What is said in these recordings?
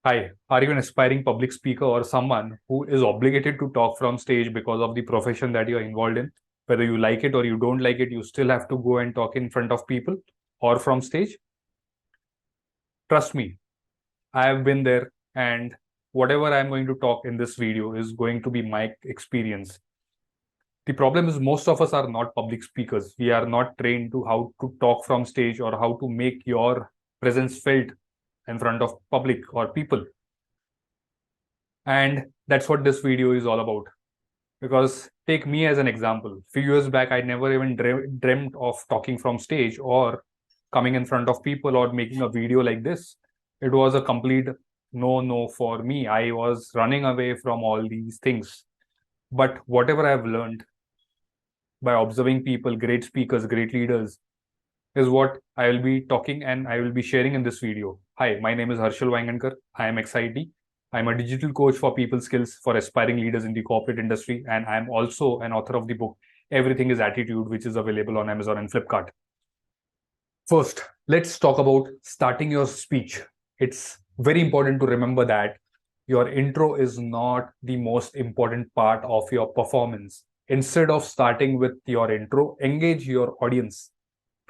Hi, are you an aspiring public speaker or someone who is obligated to talk from stage because of the profession that you're involved in? Whether you like it or you don't like it, you still have to go and talk in front of people or from stage. Trust me, I have been there, and whatever I'm going to talk in this video is going to be my experience. The problem is most of us are not public speakers. We are not trained to how to talk from stage or how to make your presence felt in front of public or people. And that's what this video is all about. Because take me as an example. A few years back, I never even dreamt of talking from stage or coming in front of people or making a video like this. It was a complete no for me. I was running away from all these things. But whatever I've learned by observing people, great speakers, great leaders, is what I will be talking and I will be sharing in this video. Hi, my name is Harshal Wangankar. I am XIT. I'm a digital coach for people skills for aspiring leaders in the corporate industry, and I'm also an author of the book Everything is Attitude, which is available on Amazon and Flipkart. First, let's talk about starting your speech. It's very important to remember that your intro is not the most important part of your performance. Instead of starting with your intro, engage your audience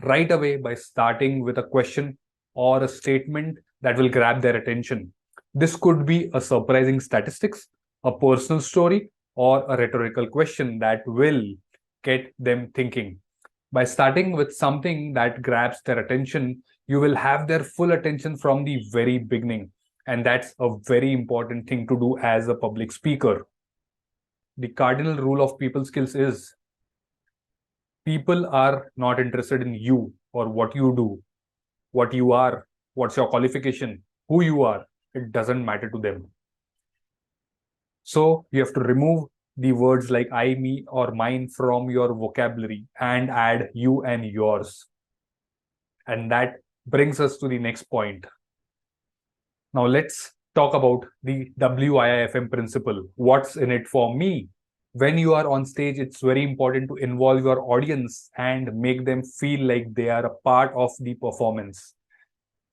right away by starting with a question or a statement that will grab their attention. This could be a surprising statistics, a personal story, or a rhetorical question that will get them thinking. By starting with something that grabs their attention, you will have their full attention from the very beginning. And that's a very important thing to do as a public speaker. The cardinal rule of people skills is people are not interested in you or what you do, what you are, what's your qualification, who you are. It doesn't matter to them. So you have to remove the words like I, me, or mine from your vocabulary and add you and yours. And that brings us to the next point. Now let's talk about the WIIFM principle. What's in it for me? When you are on stage, it's very important to involve your audience and make them feel like they are a part of the performance.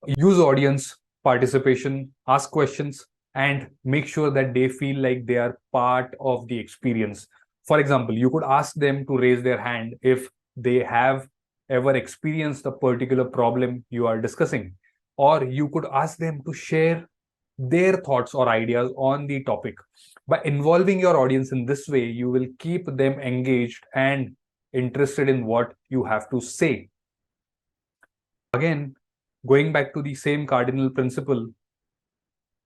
Use audience participation, ask questions, and make sure that they feel like they are part of the experience. For example, you could ask them to raise their hand if they have ever experienced a particular problem you are discussing, or you could ask them to share their thoughts or ideas on the topic. By involving your audience in this way, you will keep them engaged and interested in what you have to say. Again, going back to the same cardinal principle,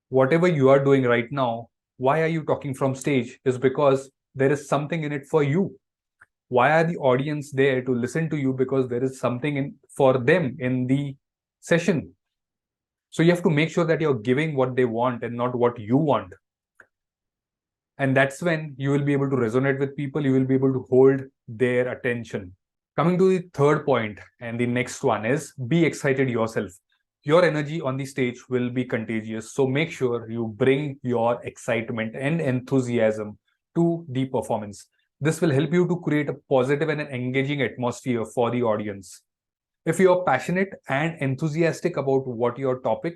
whatever you are doing right now, why are you talking from stage is because there is something in it for you. Why are the audience there to listen to you? Because there is something in for them in the session. So you have to make sure that you're giving what they want and not what you want. And that's when you will be able to resonate with people. You will be able to hold their attention. Coming to the third point, and the next one is be excited yourself. Your energy on the stage will be contagious. So make sure you bring your excitement and enthusiasm to the performance. This will help you to create a positive and an engaging atmosphere for the audience. If you're passionate and enthusiastic about what your topic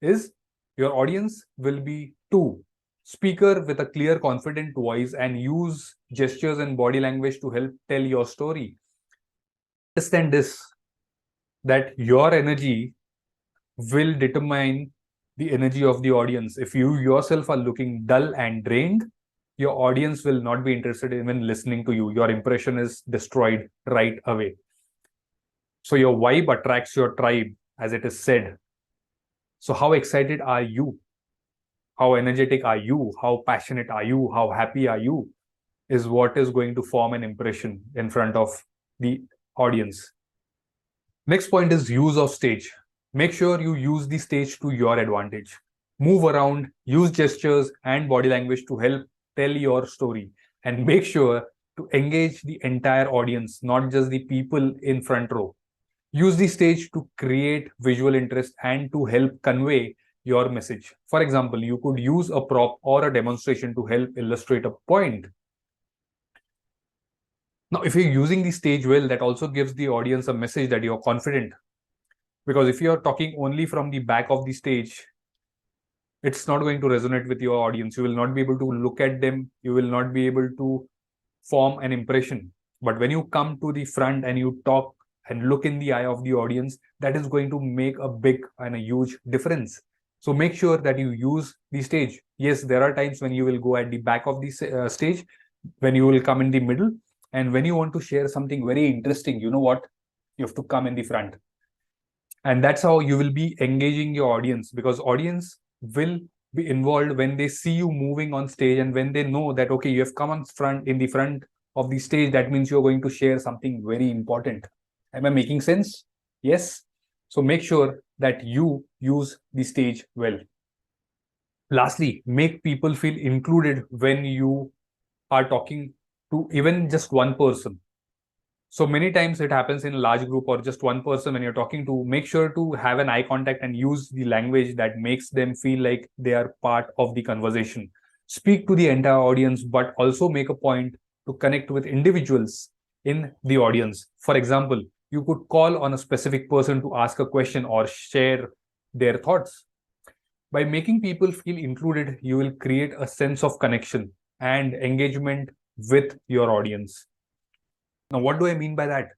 is, your audience will be too. Speaker with a clear, confident voice and use gestures and body language to help tell your story. Understand this, that your energy will determine the energy of the audience. If you yourself are looking dull and drained, your audience will not be interested in even listening to you. Your impression is destroyed right away. So your vibe attracts your tribe, as it is said. So how excited are you? How energetic are you? How passionate are you? How happy are you? Is what is going to form an impression in front of the audience. Next point is use of stage. Make sure you use the stage to your advantage. Move around, use gestures and body language to help tell your story, and make sure to engage the entire audience, not just the people in front row. Use the stage to create visual interest and to help convey your message. For example, you could use a prop or a demonstration to help illustrate a point. Now, if you're using the stage well, that also gives the audience a message that you're confident. Because if you're talking only from the back of the stage, it's not going to resonate with your audience. You will not be able to look at them. You will not be able to form an impression. But when you come to the front and you talk and look in the eye of the audience, that is going to make a big and a huge difference. So make sure that you use the stage. Yes, there are times when you will go at the back of the stage, when you will come in the middle, and when you want to share something very interesting, you know what? You have to come in the front. And that's how you will be engaging your audience, because audience will be involved when they see you moving on stage, and when they know that, okay, you have come on front, in the front of the stage, that means you're going to share something very important. Am I making sense? Yes. So make sure that you use the stage well. Lastly, make people feel included when you are talking to even just one person. So many times it happens in a large group or just one person when you're talking to. Make sure to have an eye contact and use the language that makes them feel like they are part of the conversation. Speak to the entire audience, but also make a point to connect with individuals in the audience. For example, you could call on a specific person to ask a question or share their thoughts. By making people feel included, you will create a sense of connection and engagement with your audience. Now, what do I mean by that?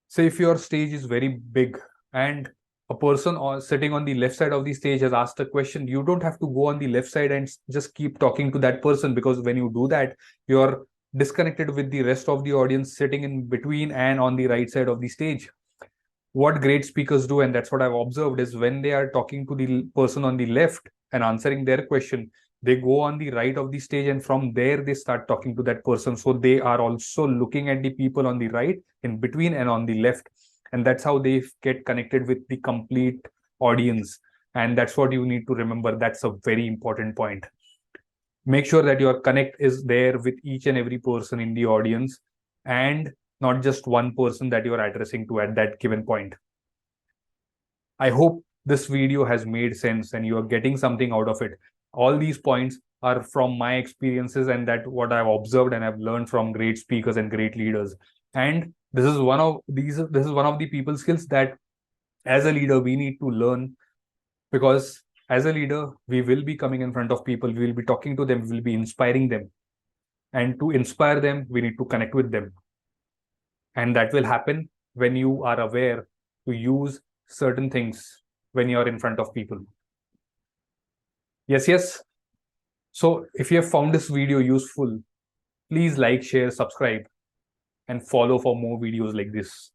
Say if your stage is very big and a person sitting on the left side of the stage has asked a question, you don't have to go on the left side and just keep talking to that person, because when you do that, you're disconnected with the rest of the audience sitting in between and on the right side of the stage. What great speakers do, and that's what I've observed, is when they are talking to the person on the left and answering their question, they go on the right of the stage, and from there they start talking to that person. So they are also looking at the people on the right, in between, and on the left. And that's how they get connected with the complete audience. And that's what you need to remember. That's a very important point. Make sure that your connect is there with each and every person in the audience, and not just one person that you're addressing to at that given point. I hope this video has made sense and you are getting something out of it. All these points are from my experiences, and that what I've observed and I've learned from great speakers and great leaders. And this is one of the people skills that as a leader we need to learn, because as a leader we will be coming in front of people, we will be talking to them, we will be inspiring them. And to inspire them, we need to connect with them. And that will happen when you are aware to use certain things when you're in front of people. Yes. So if you have found this video useful, please like, share, subscribe, and follow for more videos like this.